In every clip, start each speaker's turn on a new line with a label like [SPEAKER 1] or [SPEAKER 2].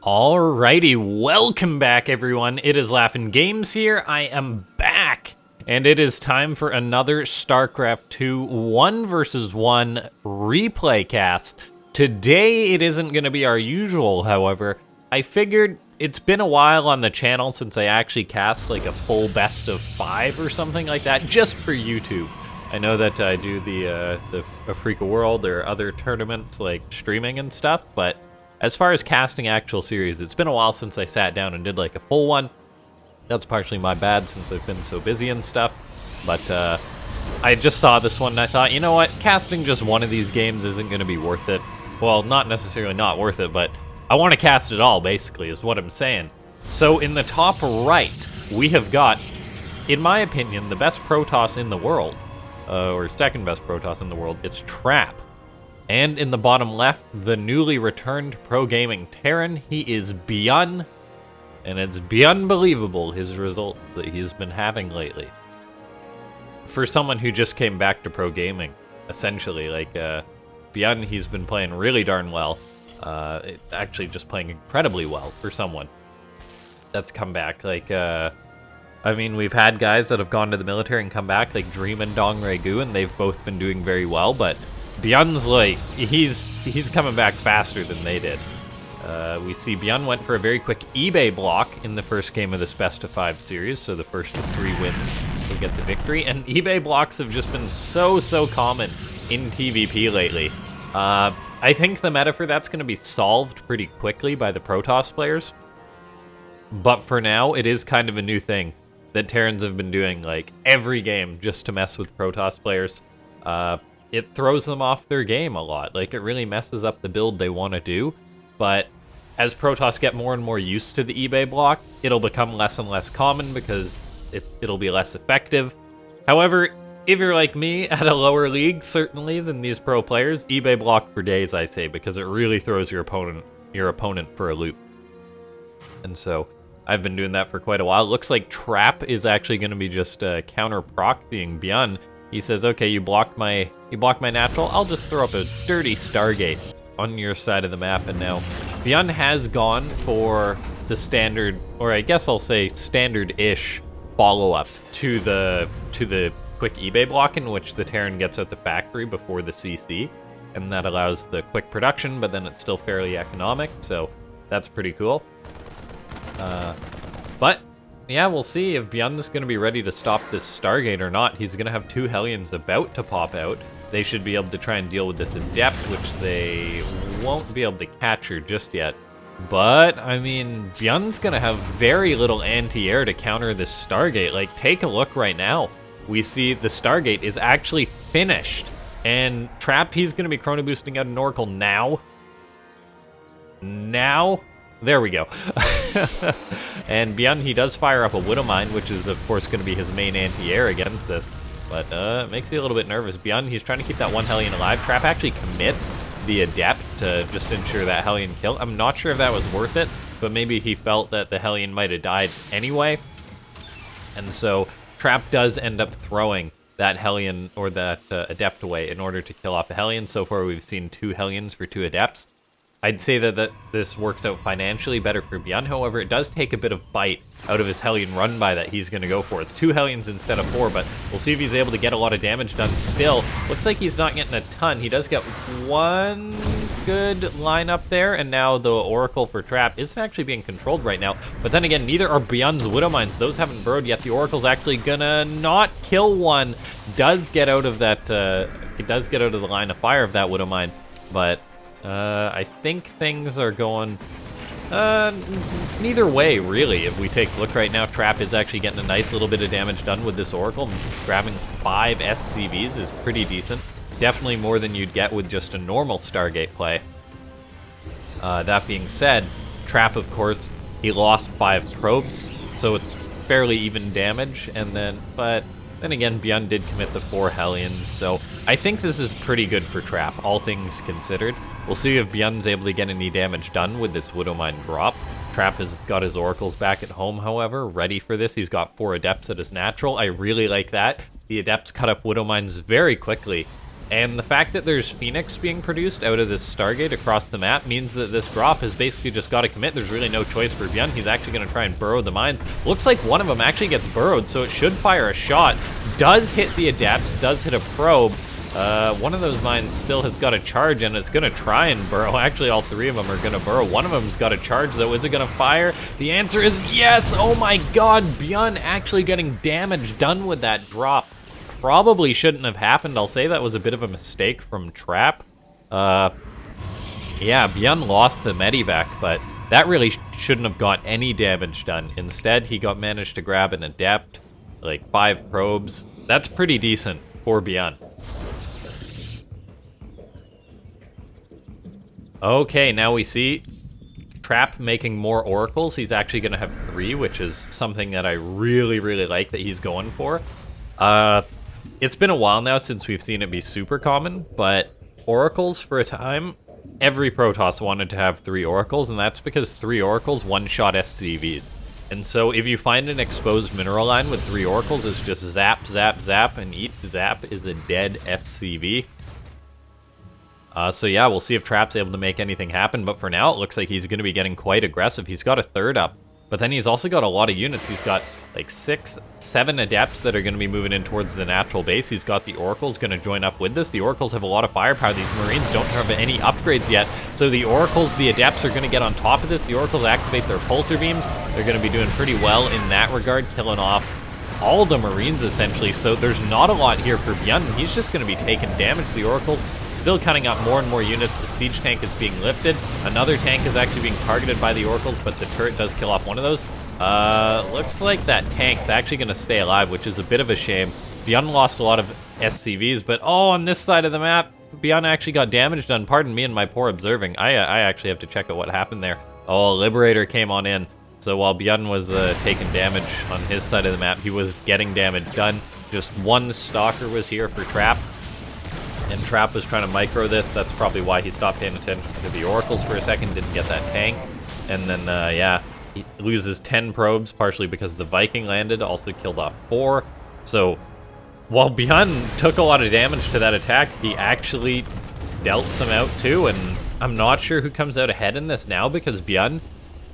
[SPEAKER 1] Alrighty, welcome back everyone. It is LaughNgamez here. I am back, and it is time for another Starcraft 2 1 versus 1 replay cast. Today it isn't going to be our usual, however. I figured it's been a while on the channel since I actually cast like a full best of 5 or something like that, just for YouTube. I know that I do the Africa World or other tournaments like streaming and stuff, but as far as casting actual series, it's been a while since I sat down and did like a full one. That's partially my bad since I've been so busy and stuff. But I just saw this one and I thought, you know what? Casting just one of these games isn't going to be worth it. Well, not necessarily not worth it, but I want to cast it all, basically, is what I'm saying. So in the top right, we have got, in my opinion, the best Protoss in the world. Or second best Protoss in the world. It's Trap. And in the bottom left, the newly returned pro gaming Terran. He is ByuN, and it's unbelievable his results that he's been having lately. For someone who just came back to pro gaming, essentially, like ByuN, he's been playing really darn well. Actually, just playing incredibly well for someone that's come back. Like, I mean, we've had guys that have gone to the military and come back, like Dream and Dong Regu, and they've both been doing very well, but ByuN's like, he's coming back faster than they did. We see ByuN went for a very quick eBay block in the first game of this best of 5 series, so the first of 3 wins will get the victory, and eBay blocks have just been so common in TvP lately. I think the meta for that's going to be solved pretty quickly by the Protoss players, but for now, it is kind of a new thing that Terrans have been doing, like, every game just to mess with Protoss players. It throws them off their game a lot. Like, it really messes up the build they want to do. But as Protoss get more and more used to the eBay block, it'll become less and less common because it'll be less effective. However, if you're like me, at a lower league, certainly, than these pro players, eBay block for days, I say, because it really throws your opponent for a loop. And so, I've been doing that for quite a while. It looks like Trap is actually going to be just counter-proxying ByuN. He says, okay, you blocked my natural, I'll just throw up a dirty Stargate on your side of the map. And now ByuN has gone for the standard, or I guess I'll say standard-ish follow-up to the quick eBay block, in which the Terran gets out the factory before the CC, and that allows the quick production, but then it's still fairly economic, so that's pretty cool. But yeah, we'll see if ByuN's going to be ready to stop this Stargate or not. He's going to have 2 Hellions about to pop out. They should be able to try and deal with this Adept, which they won't be able to capture just yet. But, I mean, ByuN's going to have very little anti-air to counter this Stargate. Like, take a look right now. We see the Stargate is actually finished. And Trap, he's going to be chrono boosting out an Oracle now. There we go. And ByuN, he does fire up a Widowmine, which is, of course, going to be his main anti-air against this. But it makes me a little bit nervous. ByuN, he's trying to keep that one Hellion alive. Trap actually commits the Adept to just ensure that Hellion kill. I'm not sure if that was worth it, but maybe he felt that the Hellion might have died anyway. And so Trap does end up throwing that Hellion, or that Adept away in order to kill off a Hellion. So far, we've seen 2 Hellions for 2 Adepts. I'd say that this works out financially better for ByuN. However, it does take a bit of bite out of his Hellion run-by that he's going to go for. It's 2 Hellions instead of 4, but we'll see if he's able to get a lot of damage done still. Looks like he's not getting a ton. He does get 1 good line up there, and now the Oracle for Trap isn't actually being controlled right now. But then again, neither are ByuN's Widowmines. Those haven't burrowed yet. The Oracle's actually gonna not kill one. Does get out of that, it does get out of the line of fire of that Widowmine, but I think things are going neither way, really. If we take a look right now, Trap is actually getting a nice little bit of damage done with this Oracle. Grabbing 5 SCVs is pretty decent. Definitely more than you'd get with just a normal Stargate play. That being said, Trap, of course, he lost 5 probes, so it's fairly even damage. But then again, ByuN did commit the 4 Hellions, so I think this is pretty good for Trap, all things considered. We'll see if ByuN's able to get any damage done with this Widowmine drop. Trap has got his Oracles back at home, however, ready for this. He's got 4 Adepts at his natural. I really like that. The Adepts cut up Widowmines very quickly, And the fact that there's Phoenix being produced out of this Stargate across the map means that this Grop has basically just got to commit. There's really no choice for ByuN. He's actually going to try and burrow the mines. Looks like one of them actually gets burrowed, so it should fire a shot. Does hit the adapts, does hit a probe. One of those mines still has got a charge, and it's going to try and burrow. Actually, all three of them are going to burrow. One of them's got a charge, though. Is it going to fire? The answer is yes! Oh my god, ByuN actually getting damage done with that drop. Probably shouldn't have happened. I'll say that was a bit of a mistake from Trap. Yeah, ByuN lost the Medivac, but that really shouldn't have got any damage done. Instead, he managed to grab an Adept, like 5 probes. That's pretty decent for ByuN. Okay, now we see Trap making more oracles. He's actually going to have 3, which is something that I really, really like that he's going for. It's been a while now since we've seen it be super common, but oracles for a time, every Protoss wanted to have 3 oracles, and that's because 3 oracles one-shot SCVs. And so if you find an exposed mineral line with 3 oracles, it's just zap, zap, zap, and each zap is a dead SCV. So yeah, we'll see if Trap's able to make anything happen, but for now it looks like he's going to be getting quite aggressive. He's got a 3rd up, but then he's also got a lot of units. He's got like 6, 7 Adepts that are going to be moving in towards the natural base. He's got the Oracles going to join up with this. The Oracles have a lot of firepower. These Marines don't have any upgrades yet, so the Oracles, the Adepts are going to get on top of this. The Oracles activate their pulsar beams. They're going to be doing pretty well in that regard, killing off all the Marines essentially, so there's not a lot here for ByuN. He's just going to be taking damage. The Oracles still cutting out more and more units. The siege tank is being lifted. Another tank is actually being targeted by the Oracles, but the turret does kill off one of those. Looks like that tank's actually going to stay alive, which is a bit of a shame. ByuN lost a lot of SCVs, but oh, on this side of the map, ByuN actually got damage done. Pardon me and my poor observing. I actually have to check out what happened there. Oh, Liberator came on in. So while ByuN was taking damage on his side of the map, he was getting damage done. Just one Stalker was here for Trap, and Trap was trying to micro this. That's probably why he stopped paying attention to the Oracles for a second, didn't get that tank. And then, yeah, he loses 10 probes, partially because the Viking landed, also killed off 4. So while ByuN took a lot of damage to that attack, he actually dealt some out too, and I'm not sure who comes out ahead in this now, because ByuN,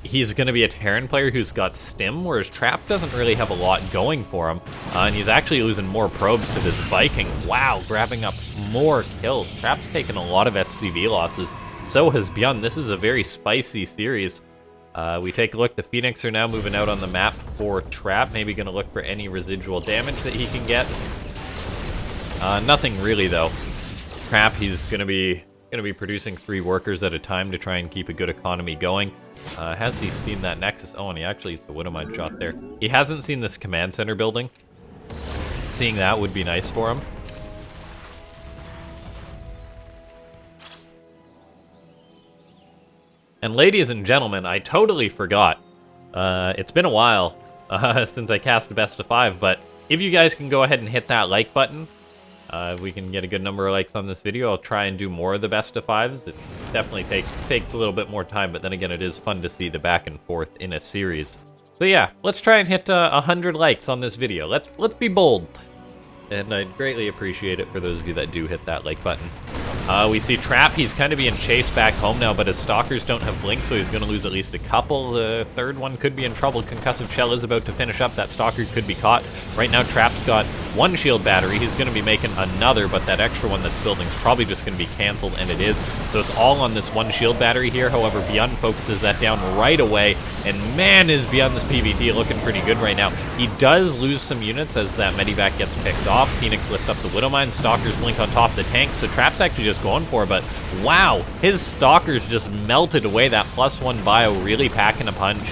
[SPEAKER 1] he's going to be a Terran player who's got Stim, whereas Trap doesn't really have a lot going for him. And he's actually losing more probes to this Viking. Wow, grabbing up more kills. Trap's taken a lot of SCV losses. So has ByuN. This is a very spicy series. We take a look. The Phoenix are now moving out on the map for Trap. Maybe going to look for any residual damage that he can get. Nothing really, though. Trap, he's going to be producing 3 workers at a time to try and keep a good economy going. Has he seen that Nexus? Oh, and he actually used the Widowmine shot there. He hasn't seen this command center building. Seeing that would be nice for him. And ladies and gentlemen, I totally forgot. It's been a while since I cast a best of 5, but if you guys can go ahead and hit that like button, we can get a good number of likes on this video. I'll try and do more of the best of 5s. It definitely takes a little bit more time, but then again, it is fun to see the back and forth in a series. So yeah, let's try and hit 100 likes on this video. Let's be bold. And I'd greatly appreciate it for those of you that do hit that like button. We see Trap, he's kind of being chased back home now, but his Stalkers don't have Blink, so he's going to lose at least a couple. The 3rd one could be in trouble. Concussive Shell is about to finish up. That Stalker could be caught. Right now, Trap's got 1 shield battery. He's going to be making another, but that extra one that's building is probably just going to be canceled, and it is. So it's all on this 1 shield battery here. However, ByuN focuses that down right away, and man, is ByuN's PvP looking pretty good right now. He does lose some units as that Medivac gets picked off. Phoenix lifts up the Widowmine. Stalkers blink on top of the tank, so Trap's actually just going for it, but wow, his Stalkers just melted away. That +1 bio really packing a punch.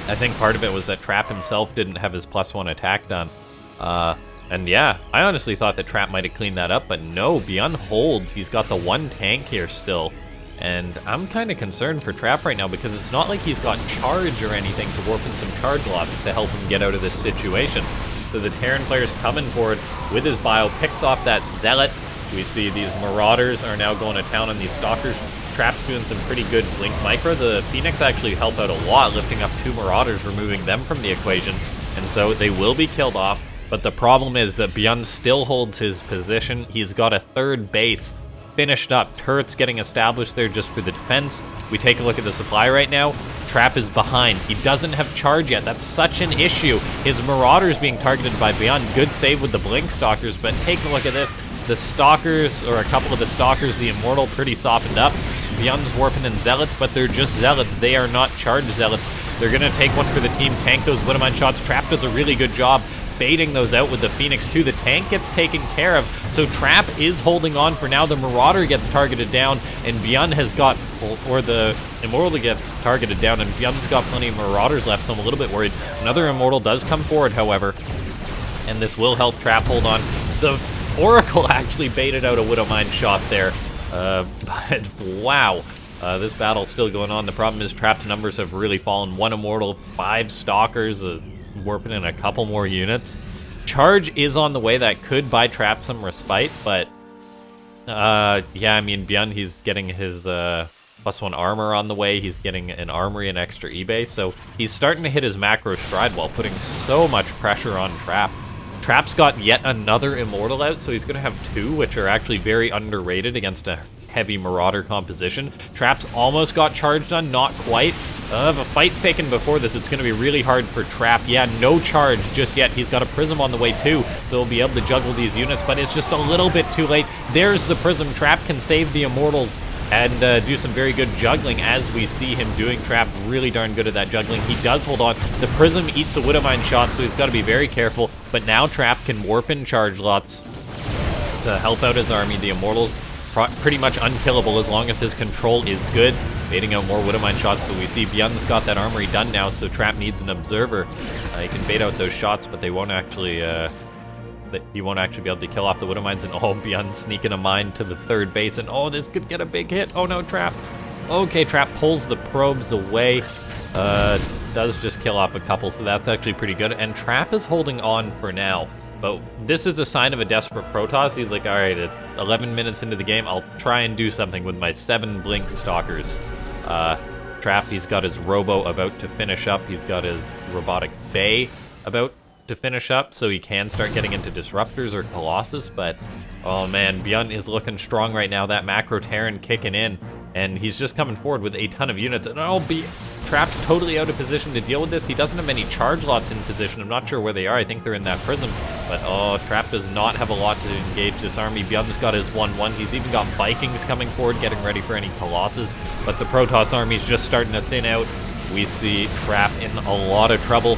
[SPEAKER 1] I think part of it was that Trap himself didn't have his +1 attack done. And yeah, I honestly thought that Trap might have cleaned that up, but no, ByuN holds. He's got the 1 tank here still. And I'm kind of concerned for Trap right now, because it's not like he's got charge or anything to warp in some charge lots to help him get out of this situation. So the Terran player's coming forward with his bio, picks off that Zealot. We see these Marauders are now going to town on these Stalkers. Trap's doing some pretty good Blink micro. The Phoenix actually help out a lot, lifting up 2 Marauders, removing them from the equation. And so they will be killed off. But the problem is that ByuN still holds his position. He's got a third base finished up. Turrets getting established there just for the defense. We take a look at the supply right now. Trap is behind. He doesn't have charge yet. That's such an issue. His Marauder's being targeted by ByuN. Good save with the Blink Stalkers, but take a look at this. The Stalkers, or a couple of the Stalkers, the Immortal, pretty softened up. ByuN's warping in Zealots, but they're just Zealots. They are not charged Zealots. They're going to take one for the team, tank those Widowmine shots. Trap does a really good job baiting those out with the Phoenix too. The tank gets taken care of, so Trap is holding on for now. The Marauder gets targeted down, and ByuN has got, or the Immortal gets targeted down, and ByuN's got plenty of Marauders left, so I'm a little bit worried. Another Immortal does come forward, however, and this will help Trap hold on. The Oracle actually baited out a Widowmine shot there, but wow. This battle's still going on. The problem is Trap's numbers have really fallen. 1 Immortal, 5 Stalkers, warping in a couple more units. Charge is on the way. That could buy Trap some respite, but yeah, I mean, ByuN, he's getting his +1 armor on the way. He's getting an armory and extra eBay, so he's starting to hit his macro stride while putting so much pressure on Trap. Trap's got yet another Immortal out, so he's going to have 2, which are actually very underrated against a heavy Marauder composition. Trap's almost got charge done, not quite. If a fight's taken before this, it's going to be really hard for Trap. Yeah, no charge just yet. He's got a Prism on the way too, so he'll be able to juggle these units, but it's just a little bit too late. There's the Prism. Trap can save the Immortals and do some very good juggling, as we see him doing. Trap really darn good at that juggling. He does hold on. The Prism eats a Widowmine shot, so he's got to be very careful, but now Trap can warp in charge lots to help out his army. The Immortals pretty much unkillable as long as his control is good. Baiting out more Widowmine shots, but we see ByuN's got that armory done now, so Trap needs an observer. He can bait out those shots, but they won't actually, he won't actually be able to kill off the Widowmines, and oh, ByuN sneaking a mine to the third base, and oh, this could get a big hit. Oh no, Trap. Okay, Trap pulls the probes away. Does just kill off a couple, so that's actually pretty good, and Trap is holding on for now. But this is a sign of a desperate Protoss. He's like, all right, it's 11 minutes into the game. I'll try and do something with my 7 Blink Stalkers. Trap, he's got his Robo about to finish up. He's got his Robotics Bay about to finish up, so he can start getting into Disruptors or Colossus. But, oh man, ByuN is looking strong right now. That Macro Terran kicking in, and he's just coming forward with a ton of units. And Trap's totally out of position to deal with this. He doesn't have any charge lots in position. I'm not sure where they are. I think they're in that Prism. But, oh, Trap does not have a lot to engage this army. ByuN's got his 1-1. He's even got Vikings coming forward, getting ready for any Colossus. But the Protoss army's just starting to thin out. We see Trap in a lot of trouble.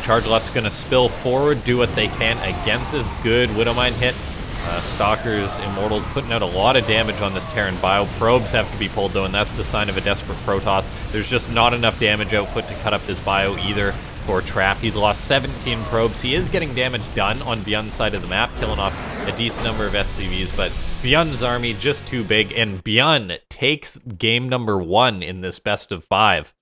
[SPEAKER 1] Charge lot's going to spill forward, do what they can against this. Good Widowmine hit. Stalkers, Immortals putting out a lot of damage on this Terran bio. Probes have to be pulled though, and that's the sign of a desperate Protoss. There's just not enough damage output to cut up this bio either for Trap. He's lost 17 probes. He is getting damage done on ByuN's side of the map, killing off a decent number of SCVs, but ByuN's army just too big, and ByuN takes game number 1 in this best of 5.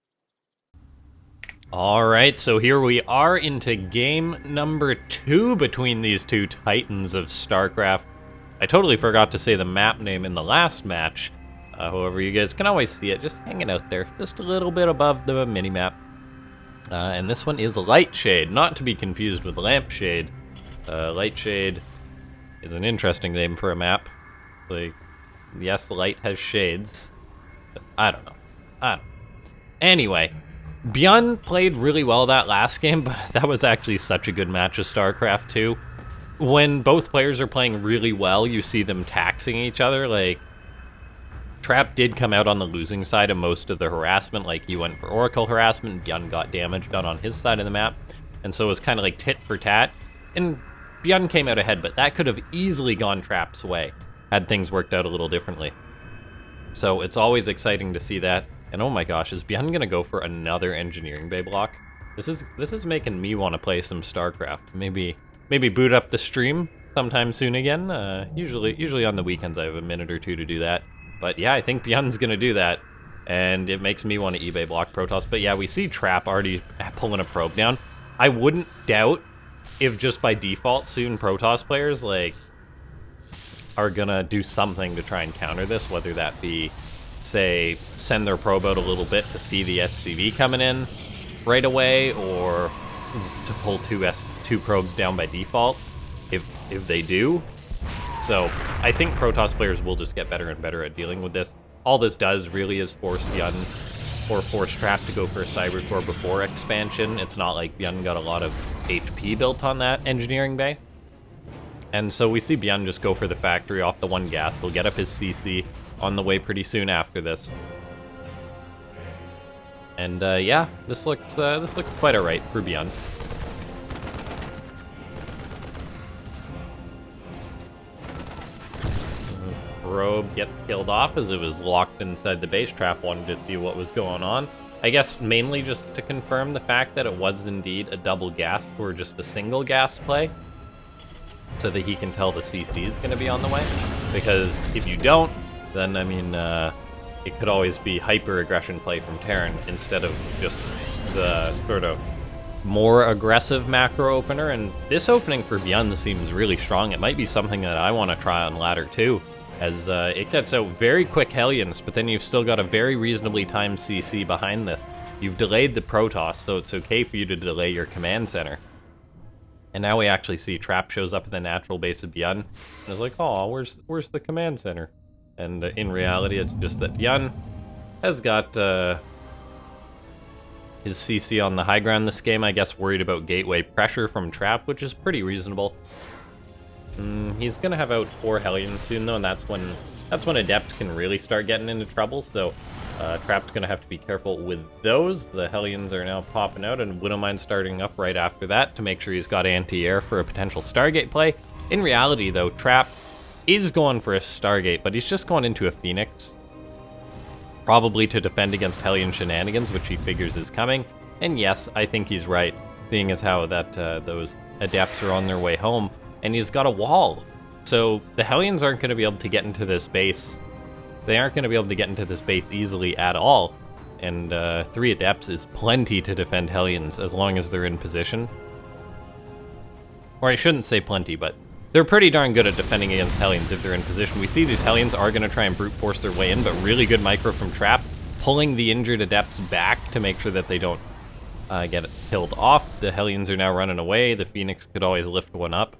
[SPEAKER 1] Alright, so here we are into game number 2 between these two titans of StarCraft. I totally forgot to say the map name in the last match. However, you guys can always see it just hanging out there, just a little bit above the mini-map. And this one is Lightshade, not to be confused with Lampshade. Lightshade is an interesting name for a map. Like, yes, light has shades, but I don't know. Anyway, ByuN played really well that last game, but that was actually such a good match of StarCraft 2. When both players are playing really well, you see them taxing each other. Like, Trap did come out on the losing side of most of the harassment. Like, he went for Oracle harassment, ByuN got damage done on his side of the map, and so it was kind of like tit for tat. And ByuN came out ahead, but that could have easily gone Trap's way had things worked out a little differently. So it's always exciting to see that. And oh my gosh, is ByuN gonna go for another engineering bay block? This is making me want to play some StarCraft. Maybe boot up the stream sometime soon again. Usually on the weekends I have a minute or two to do that. But yeah, I think ByuN's gonna do that, and it makes me want to eBay block Protoss. But yeah, we see Trap already pulling a probe down. I wouldn't doubt if just by default soon Protoss players like are gonna do something to try and counter this, whether that be, say, send their probe out a little bit to see the SCV coming in right away, or to pull two probes down by default, if they do. So I think Protoss players will just get better and better at dealing with this. All this does really is force ByuN or force Trap to go for a Cyber Core before expansion. It's not like ByuN got a lot of HP built on that engineering bay. And so we see ByuN just go for the factory off the one gas. He'll get up his CC on the way pretty soon after this. And yeah, this looks quite alright for ByuN. Probe gets killed off as it was locked inside the base. Trap wanted to see what was going on. I guess mainly just to confirm the fact that it was indeed a double gas or just a single gas play, so that he can tell the CC is going to be on the way. Because if you don't, then I mean, it could always be hyper aggression play from Terran instead of just the sort of more aggressive macro opener. And this opening for ByuN seems really strong. It might be something that I want to try on ladder too, as it gets out very quick Hellions, but then you've still got a very reasonably timed CC behind this. You've delayed the Protoss, so it's okay for you to delay your command center. And now we actually see Trap shows up at the natural base of ByuN, and is like, oh, where's the command center? And in reality, it's just that ByuN has got his CC on the high ground this game, I guess worried about gateway pressure from Trap, which is pretty reasonable. He's gonna have out 4 Hellions soon though, and that's when Adept can really start getting into trouble, so Trap's gonna have to be careful with those. The Hellions are now popping out, and Widowmine starting up right after that to make sure he's got anti-air for a potential Stargate play. In reality though, Trap is going for a Stargate, but he's just going into a Phoenix. Probably to defend against Hellion shenanigans, which he figures is coming. And yes, I think he's right, seeing as how that those Adepts are on their way home. And he's got a wall. So the Hellions aren't going to be able to get into this base. They aren't going to be able to get into this base easily at all. And 3 Adepts is plenty to defend Hellions as long as they're in position. Or I shouldn't say plenty, but they're pretty darn good at defending against Hellions if they're in position. We see these Hellions are going to try and brute force their way in, but really good micro from Trap, pulling the injured Adepts back to make sure that they don't get killed off. The Hellions are now running away. The Phoenix could always lift one up,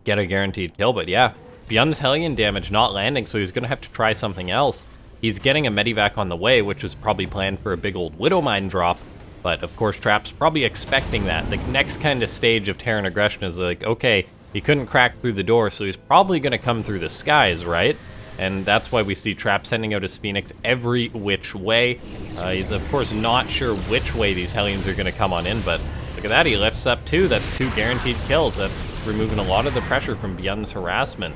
[SPEAKER 1] get a guaranteed kill, but yeah, ByuN's Hellion damage not landing, so he's going to have to try something else. He's getting a Medivac on the way, which was probably planned for a big old Widowmine drop, but of course Trap's probably expecting that. The next kind of stage of Terran aggression is like, okay, he couldn't crack through the door, so he's probably going to come through the skies, right? And that's why we see Trap sending out his Phoenix every which way. He's of course not sure which way these Hellions are going to come on in, but look at that, he lifts up 2. That's 2 guaranteed kills. That's removing a lot of the pressure from ByuN's harassment.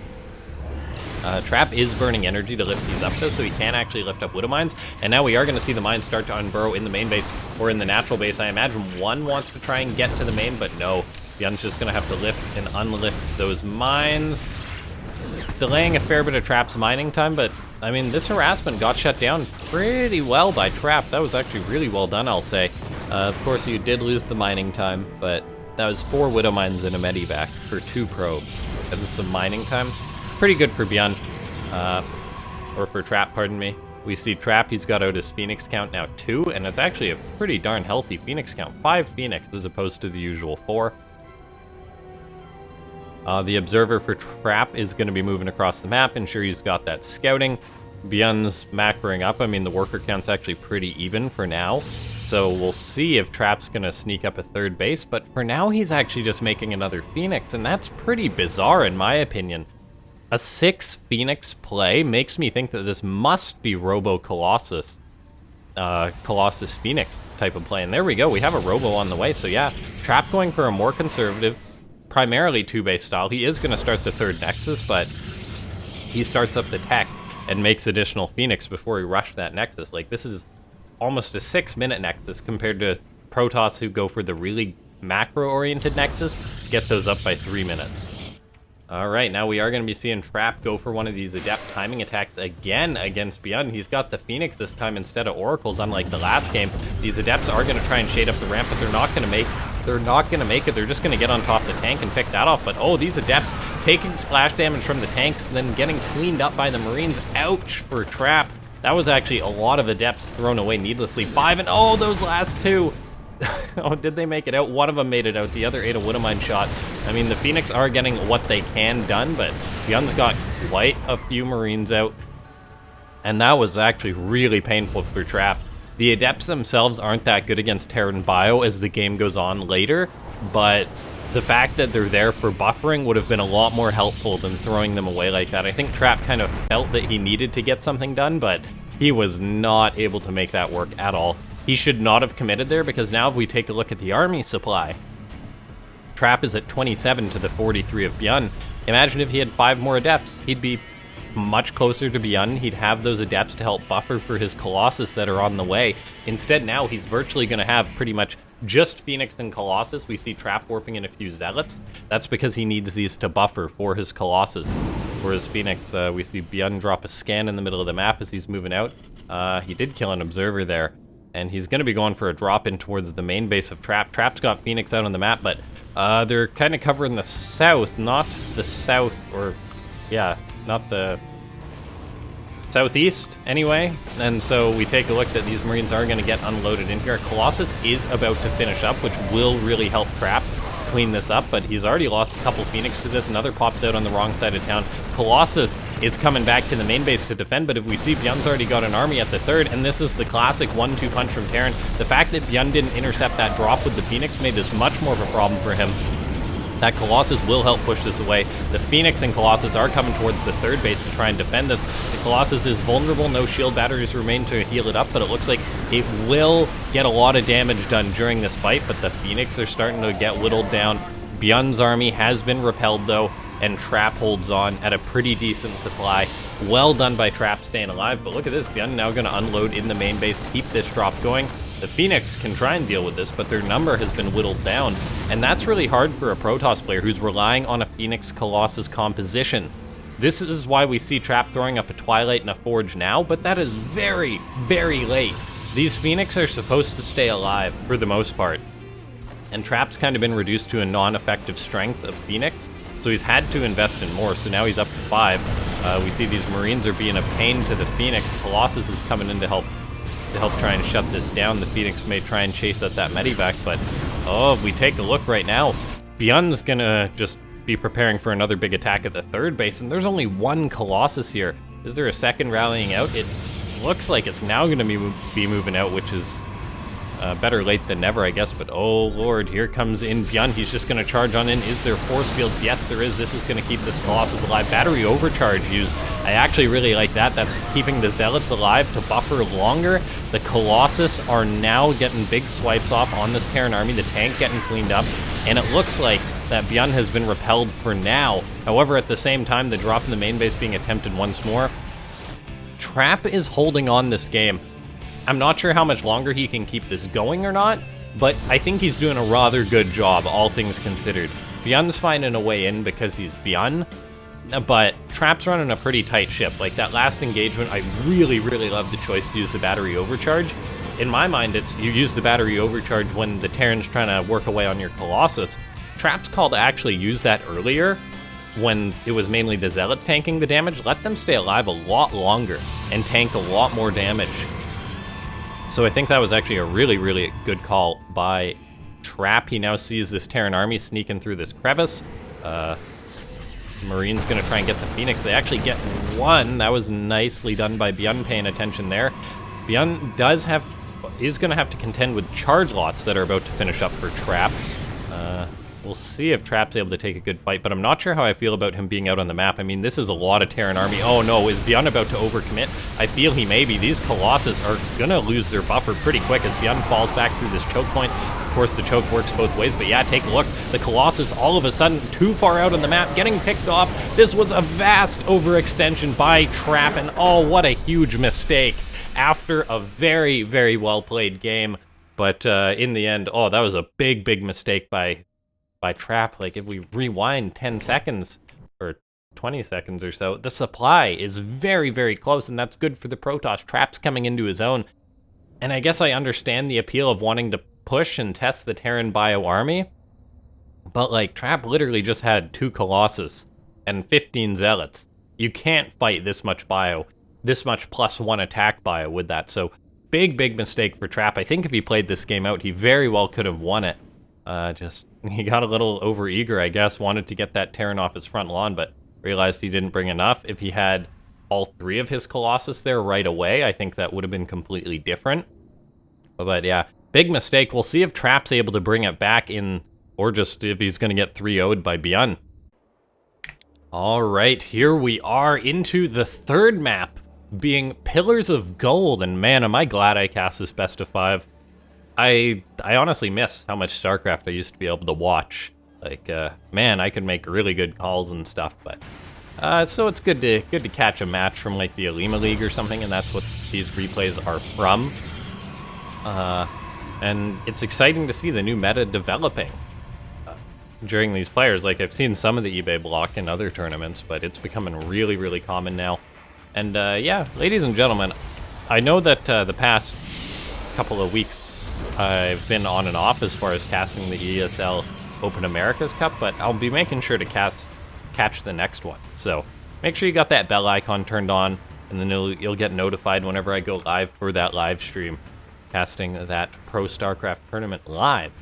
[SPEAKER 1] Trap is burning energy to lift these up though, so he can actually lift up Widowmines. And now we are going to see the mines start to unburrow in the main base or in the natural base. I imagine one wants to try and get to the main, but no. ByuN's just going to have to lift and unlift those mines. Delaying a fair bit of Trap's mining time, but I mean, this harassment got shut down pretty well by Trap. That was actually really well done, I'll say. Of course, you did lose the mining time, but that was 4 Widowmines and a Medivac for 2 probes. And some mining time. Pretty good for ByuN. Or for Trap, pardon me. We see Trap, he's got out his Phoenix count now 2, and it's actually a pretty darn healthy Phoenix count. 5 Phoenix as opposed to the usual 4. The Observer for Trap is going to be moving across the map, ensure he's got that scouting. ByuN's macroing up. I mean, the worker count's actually pretty even for now. So we'll see if Trap's going to sneak up a 3rd base, but for now he's actually just making another Phoenix, and that's pretty bizarre in my opinion. A 6 Phoenix play makes me think that this must be Robo Colossus. Colossus Phoenix type of play, and there we go, we have a Robo on the way. So yeah, Trap going for a more conservative, primarily 2-base style. He is going to start the 3rd Nexus, but he starts up the tech and makes additional Phoenix before he rushed that Nexus. Like, this is almost a 6-minute Nexus compared to Protoss who go for the really macro-oriented Nexus, get those up by 3 minutes. Alright, now we are going to be seeing Trap go for one of these Adept timing attacks again against ByuN. He's got the Phoenix this time instead of Oracles, unlike the last game. These Adepts are going to try and shade up the ramp, but they're not going to make it. They're just going to get on top of the tank and pick that off. But oh, these Adepts taking splash damage from the tanks, then getting cleaned up by the Marines. Ouch for Trap. That was actually a lot of Adepts thrown away needlessly. 5, and oh, those last 2. Oh, did they make it out? One of them made it out. The other ate a Widowmine shot. I mean, the Phoenix are getting what they can done, but ByuN's got quite a few Marines out. And that was actually really painful for Trap. The Adepts themselves aren't that good against Terran Bio as the game goes on later, but the fact that they're there for buffering would have been a lot more helpful than throwing them away like that. I think Trap kind of felt that he needed to get something done, but he was not able to make that work at all. He should not have committed there, because now if we take a look at the army supply, Trap is at 27 to the 43 of ByuN. Imagine if he had 5 more Adepts. He'd be much closer to ByuN. He'd have those Adepts to help buffer for his Colossus that are on the way. Instead, now he's virtually going to have pretty much just Phoenix and Colossus. We see Trap warping in a few Zealots. That's because he needs these to buffer for his Colossus. Whereas Phoenix, we see ByuN drop a scan in the middle of the map as he's moving out. He did kill an Observer there, and he's going to be going for a drop-in towards the main base of Trap. Trap's got Phoenix out on the map, but they're kind of covering the south, not the south, or, yeah, not the southeast, anyway. And so we take a look that these Marines are going to get unloaded in here. Colossus is about to finish up, which will really help Trap clean this up, but he's already lost a couple Phoenix to this. Another pops out on the wrong side of town. Colossus is coming back to the main base to defend, but if we see ByuN's already got an army at the third, and this is the classic 1-2 punch from Terran. The fact that ByuN didn't intercept that drop with the Phoenix made this much more of a problem for him. That Colossus will help push this away. The Phoenix and Colossus are coming towards the third base to try and defend this. The Colossus is vulnerable. No shield batteries remain to heal it up, but it looks like it will get a lot of damage done during this fight, but the Phoenix are starting to get whittled down. ByuN's army has been repelled, though, and Trap holds on at a pretty decent supply. Well done by Trap staying alive, but look at this. ByuN now going to unload in the main base, keep this drop going. The Phoenix can try and deal with this, but their number has been whittled down, and that's really hard for a Protoss player who's relying on a Phoenix Colossus composition. This is why we see Trap throwing up a Twilight and a Forge now, but that is very, very late. These Phoenix are supposed to stay alive, for the most part, and Trap's kind of been reduced to a non-effective strength of Phoenix, so he's had to invest in more, so now he's up to 5. We see these Marines are being a pain to the Phoenix. Colossus is coming in to help try and shut this down. The Phoenix may try and chase out that medevac, but oh, if we take a look right now, ByuN's gonna just be preparing for another big attack at the third base, and there's only 1 Colossus here. Is there a second rallying out? It looks like it's now gonna be moving out, which is better late than never, I guess, but oh lord, here comes in ByuN. He's just gonna charge on in. Is there force fields? Yes, there is. This is gonna keep this Colossus alive. Battery overcharge used. I actually really like that. That's keeping the Zealots alive to buffer longer. The Colossus are now getting big swipes off on this Terran army. The tank getting cleaned up, and it looks like that ByuN has been repelled for now. However, at the same time, the drop in the main base being attempted once more. Trap is holding on this game. I'm not sure how much longer he can keep this going or not, but I think he's doing a rather good job, all things considered. ByuN's finding a way in because he's ByuN, but Trap's running a pretty tight ship. Like that last engagement, I really, really love the choice to use the battery overcharge. In my mind, it's you use the battery overcharge when the Terran's trying to work away on your Colossus. Trap's call to actually use that earlier, when it was mainly the Zealots tanking the damage. Let them stay alive a lot longer and tank a lot more damage. So I think that was actually a really, really good call by Trap. He now sees this Terran army sneaking through this crevice. Marine's going to try and get the Phoenix. They actually get 1. That was nicely done by ByuN paying attention there. ByuN is going to have to contend with charge lots that are about to finish up for Trap. We'll see if Trap's able to take a good fight, but I'm not sure how I feel about him being out on the map. I mean, this is a lot of Terran army. Oh no, is ByuN about to overcommit? I feel he may be. These Colossus are gonna lose their buffer pretty quick as ByuN falls back through this choke point. Of course, the choke works both ways, but yeah, take a look. The Colossus all of a sudden too far out on the map, getting picked off. This was a vast overextension by Trap, and oh, what a huge mistake after a very, very well-played game. But in the end, oh, that was a big, big mistake by Trap. Like, if we rewind 10 seconds, or 20 seconds or so, the supply is very, very close, and that's good for the Protoss. Trap's coming into his own, and I guess I understand the appeal of wanting to push and test the Terran Bio army, but, like, Trap literally just had 2 Colossus and 15 Zealots. You can't fight this much Bio, this much +1 attack Bio with that, so big mistake for Trap. I think if he played this game out, he very well could have won it. He got a little overeager, I guess, wanted to get that Terran off his front lawn, but realized he didn't bring enough. If he had all 3 of his Colossus there right away, I think that would have been completely different. But yeah, big mistake. We'll see if Trap's able to bring it back in, or just if he's going to get 3-0'd by ByuN. All right, here we are into the third map, being Pillars of Gold, and man, am I glad I cast this best of 5. I honestly miss how much Starcraft I used to be able to watch. Like, man, I could make really good calls and stuff, but so it's good to catch a match from like the Alima League or something, and that's what these replays are from. And it's exciting to see the new meta developing during these players. Like, I've seen some of the eBay block in other tournaments, but it's becoming really common now. And yeah, ladies and gentlemen, I know that the past couple of weeks I've been on and off as far as casting the ESL Open Americas Cup, but I'll be making sure to catch the next one. So make sure you got that bell icon turned on, and then you'll get notified whenever I go live for that live stream, casting that Pro Starcraft tournament live.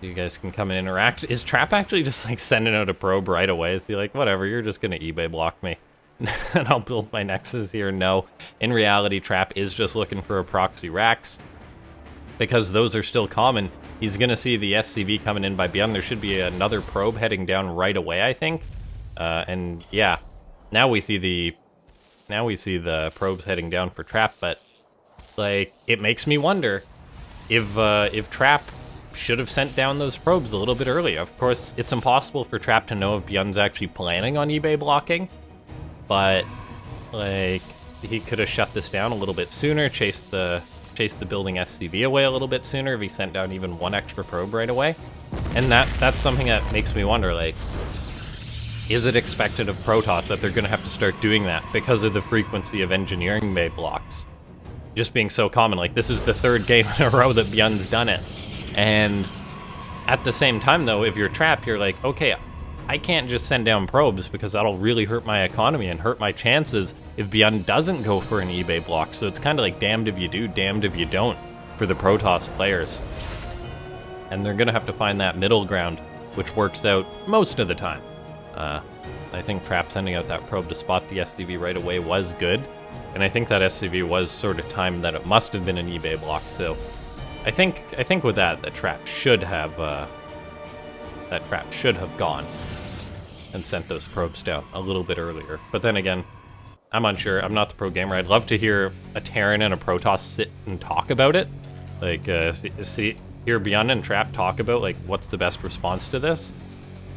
[SPEAKER 1] You guys can come and interact. Is Trap actually just like sending out a probe right away? Is he like, whatever, you're just gonna eBay block me and I'll build my Nexus here? No, in reality, Trap is just looking for a proxy Rax, because those are still common. He's gonna see the SCV coming in by ByuN. There should be another probe heading down right away, I think. And yeah, now we see the probes heading down for Trap, but like, it makes me wonder if Trap should have sent down those probes a little bit earlier. Of course, it's impossible for Trap to know if ByuN's actually planning on eBay blocking, but like, he could have shut this down a little bit sooner, chased the building SCV away a little bit sooner if he sent down even 1 extra probe right away. And that's something that makes me wonder, like, is it expected of Protoss that they're going to have to start doing that because of the frequency of engineering bay blocks just being so common? Like, this is the 3rd game in a row that ByuN's done it. And at the same time, though, if you're Trap, you're like, okay, I can't just send down probes because that'll really hurt my economy and hurt my chances if ByuN doesn't go for an eBay block. So it's kind of like damned if you do, damned if you don't for the Protoss players. And they're going to have to find that middle ground, which works out most of the time. I think Trap sending out that probe to spot the SCV right away was good. And I think that SCV was sort of timed that it must have been an eBay block. So I think with that Trap should have gone and sent those probes down a little bit earlier. But then again, I'm unsure. I'm not the pro gamer. I'd love to hear a Terran and a Protoss sit and talk about it. Like, hear ByuN and Trap talk about, like, what's the best response to this.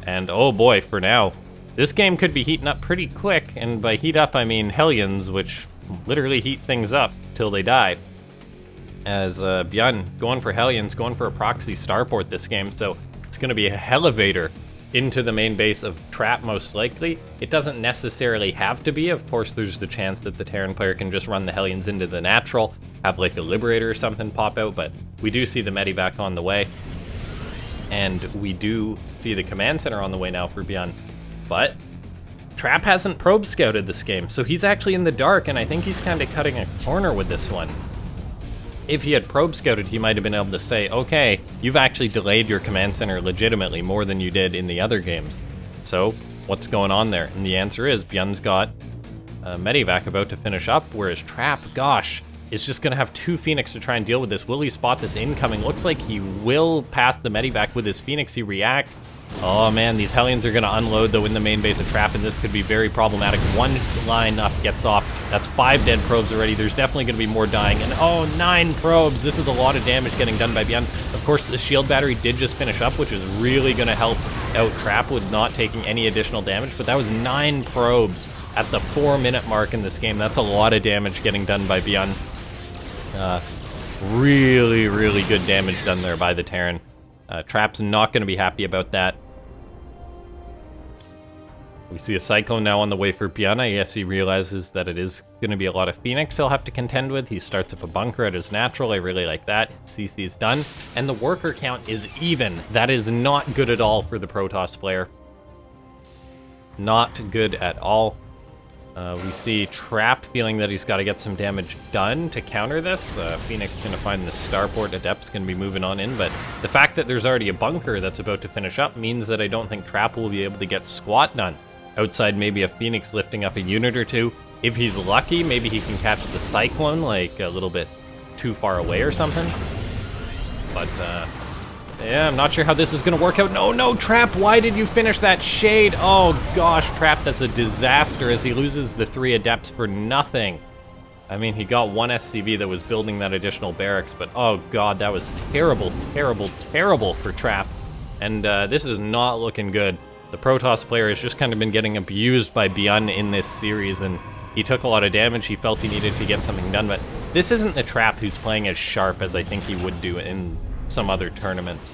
[SPEAKER 1] And oh boy, for now, this game could be heating up pretty quick. And by heat up, I mean Hellions, which literally heat things up till they die. As ByuN going for Hellions, going for a proxy starport this game. So it's going to be a elevator into the main base of Trap, most likely. It doesn't necessarily have to be. Of course, there's the chance that the Terran player can just run the Hellions into the natural, have like a Liberator or something pop out, but we do see the Medivac on the way. And we do see the command center on the way now for ByuN. But Trap hasn't probe scouted this game, so he's actually in the dark, and I think he's kind of cutting a corner with this one. If he had probe scouted, he might have been able to say, okay, you've actually delayed your command center legitimately more than you did in the other games. So what's going on there? And the answer is ByuN's got Medivac about to finish up, whereas Trap, gosh, is just going to have 2 Phoenix to try and deal with this. Will he spot this incoming? Looks like he will pass the Medivac with his Phoenix. He reacts. Oh man, these Hellions are going to unload though in the main base of Trap, and this could be very problematic. 1 line up gets off. That's 5 dead probes already. There's definitely going to be more dying. And oh, 9 probes. This is a lot of damage getting done by ByuN. Of course, the shield battery did just finish up, which is really going to help out Trap with not taking any additional damage. But that was 9 probes at the 4-minute mark in this game. That's a lot of damage getting done by ByuN. Really good damage done there by the Terran. Trap's not going to be happy about that. We see a Cyclone now on the way for ByuN. I guess he realizes that it is going to be a lot of Phoenix he'll have to contend with. He starts up a bunker at his natural. I really like that. CC's done. And the worker count is even. That is not good at all for the Protoss player. Not good at all. We see Trap feeling that he's got to get some damage done to counter this. Phoenix going to find the starport. Adept's going to be moving on in, but the fact that there's already a bunker that's about to finish up means that I don't think Trap will be able to get squat done. Outside, maybe a Phoenix lifting up a unit or two. If he's lucky, maybe he can catch the Cyclone, like, a little bit too far away or something. But, yeah, I'm not sure how this is going to work out. No, Trap, why did you finish that Shade? Oh, gosh, Trap, that's a disaster as he loses the 3 Adepts for nothing. I mean, he got 1 SCV that was building that additional barracks, but oh, God, that was terrible for Trap. And this is not looking good. The Protoss player has just kind of been getting abused by ByuN in this series, and he took a lot of damage. He felt he needed to get something done, but this isn't the Trap who's playing as sharp as I think he would do in some other tournaments.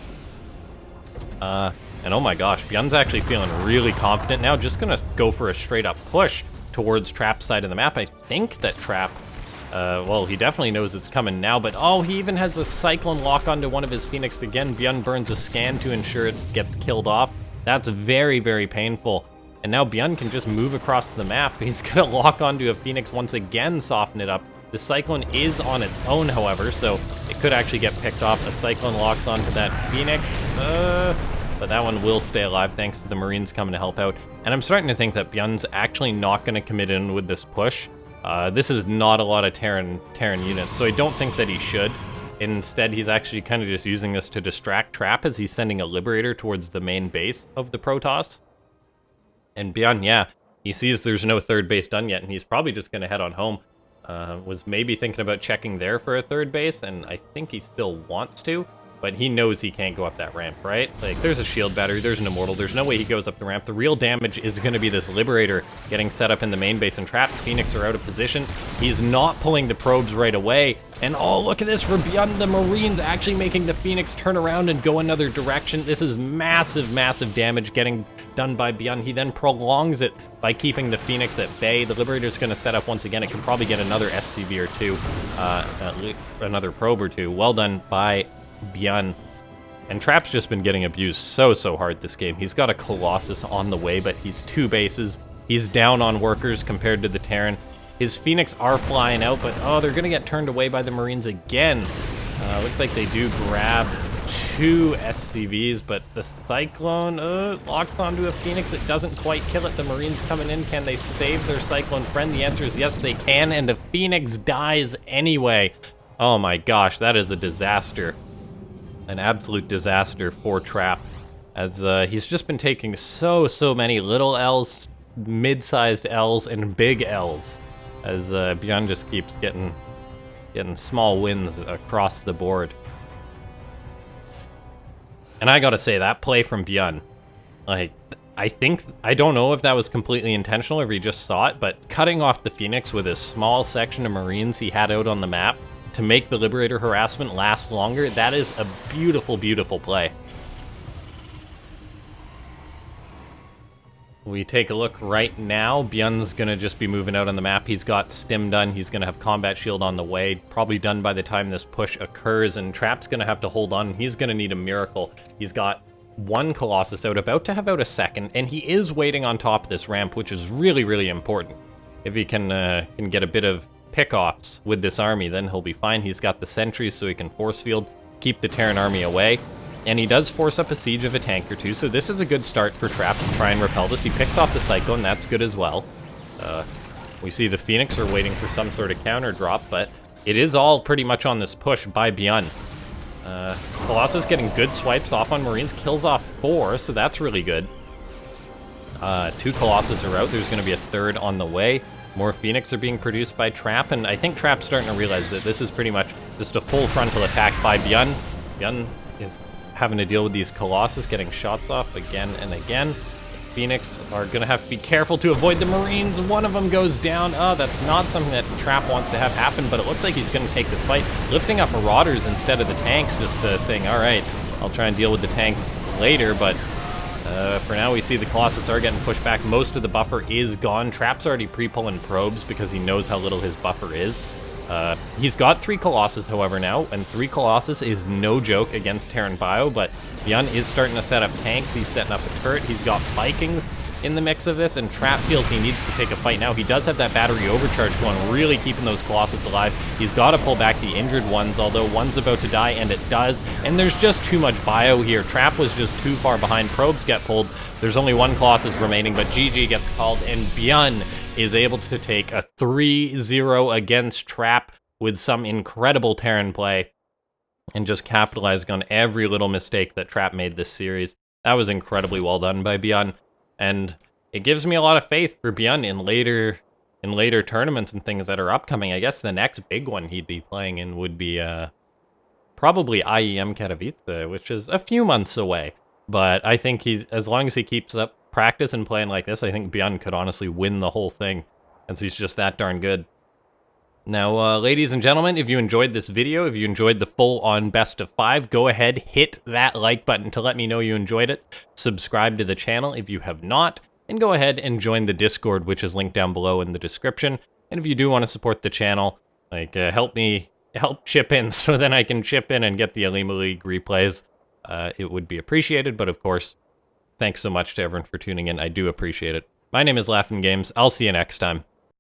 [SPEAKER 1] And oh my gosh, ByuN's actually feeling really confident now, just gonna go for a straight up push towards Trap's side of the map. I think that Trap, well, he definitely knows it's coming now, but oh, he even has a Cyclone lock onto one of his Phoenix again. ByuN burns a scan to ensure it gets killed off. That's very painful. And now ByuN can just move across the map. He's gonna lock onto a Phoenix once again, soften it up. The Cyclone is on its own, however, so it could actually get picked off. A Cyclone locks onto that Phoenix, but that one will stay alive thanks to the Marines coming to help out. And I'm starting to think that ByuN's actually not going to commit in with this push. This is not a lot of Terran units, so I don't think that he should. Instead, he's actually kind of just using this to distract Trap as he's sending a Liberator towards the main base of the Protoss. And ByuN, yeah, he sees there's no third base done yet, and he's probably just going to head on home. Was maybe thinking about checking there for a third base, and I think he still wants to, but he knows he can't go up that ramp, right? Like, there's a shield battery, there's an Immortal, there's no way he goes up the ramp. The real damage is going to be this Liberator getting set up in the main base, and Trapped Phoenix are out of position. He's not pulling the probes right away, and oh, look at this for ByuN, the Marines actually making the Phoenix turn around and go another direction. This is massive damage getting done by ByuN. He then prolongs it by keeping the Phoenix at bay. The Liberator's going to set up once again. It can probably get another SCV or two, another probe or two. Well done by ByuN. And Trap's just been getting abused so hard this game. He's got a Colossus on the way, but he's 2 bases. He's down on workers compared to the Terran. His Phoenix are flying out, but oh, they're going to get turned away by the Marines again. Looks like they do grab 2 SCVs, but the Cyclone locks onto a Phoenix that doesn't quite kill it. The Marines coming in, can they save their Cyclone friend? The answer is yes, they can, and the Phoenix dies anyway. Oh my gosh, that is a disaster. An absolute disaster for Trap, as he's just been taking so many little L's, mid-sized L's, and big L's, as ByuN just keeps getting small wins across the board. And I gotta say, that play from ByuN, like, I don't know if that was completely intentional or if he just saw it, but cutting off the Phoenix with a small section of Marines he had out on the map to make the Liberator harassment last longer, that is a beautiful play. We take a look right now. ByuN's gonna just be moving out on the map. He's got Stim done. He's gonna have Combat Shield on the way, probably done by the time this push occurs, and Trap's gonna have to hold on. He's gonna need a miracle. He's got 1 Colossus out, about to have out a second, and he is waiting on top of this ramp, which is really important. If he can get a bit of pickoffs with this army, then he'll be fine. He's got the sentries, so he can force field, keep the Terran army away. And he does force up a siege of a tank or two, so this is a good start for Trap to try and repel this. He picks off the Cyclone, that's good as well. We see the Phoenix are waiting for some sort of counter drop, but it is all pretty much on this push by ByuN. Colossus getting good swipes off on Marines, kills off 4, so that's really good. 2 Colossus are out, there's going to be a 3rd on the way. More Phoenix are being produced by Trap, and I think Trap's starting to realize that this is pretty much just a full frontal attack by ByuN. ByuN is having to deal with these Colossus getting shots off again and again. Phoenix are going to have to be careful to avoid the Marines. One of them goes down. Oh, that's not something that Trap wants to have happen, but it looks like he's going to take this fight. Lifting up Marauders instead of the tanks, just saying, all right, I'll try and deal with the tanks later, but for now we see the Colossus are getting pushed back. Most of the buffer is gone. Trap's already pre-pulling probes because he knows how little his buffer is. He's got 3 Colossus, however, now, and 3 Colossus is no joke against Terran Bio, but ByuN is starting to set up tanks. He's setting up a turret. He's got Vikings. in the mix of this, and Trap feels he needs to take a fight now. He does have that battery overcharge going, really keeping those Colossus alive. He's got to pull back the injured ones, although one's about to die, and it does. And there's just too much bio here. Trap was just too far behind. Probes get pulled. There's only one Colossus remaining, but GG gets called, and ByuN is able to take a 3-0 against Trap with some incredible Terran play and just capitalizing on every little mistake that Trap made this series. That was incredibly well done by ByuN, and it gives me a lot of faith for ByuN in later tournaments and things that are upcoming. I guess the next big one he'd be playing in would be probably IEM Katowice, which is a few months away. But I think as long as he keeps up practice and playing like this, I think ByuN could honestly win the whole thing, since he's just that darn good. Now, ladies and gentlemen, if you enjoyed this video, if you enjoyed the full-on best of 5, go ahead, hit that like button to let me know you enjoyed it. Subscribe to the channel if you have not, and go ahead and join the Discord, which is linked down below in the description. And if you do want to support the channel, like, help chip in so then I can chip in and get the Alima League replays. It would be appreciated, but of course, thanks so much to everyone for tuning in. I do appreciate it. My name is LaughNgamez. I'll see you next time.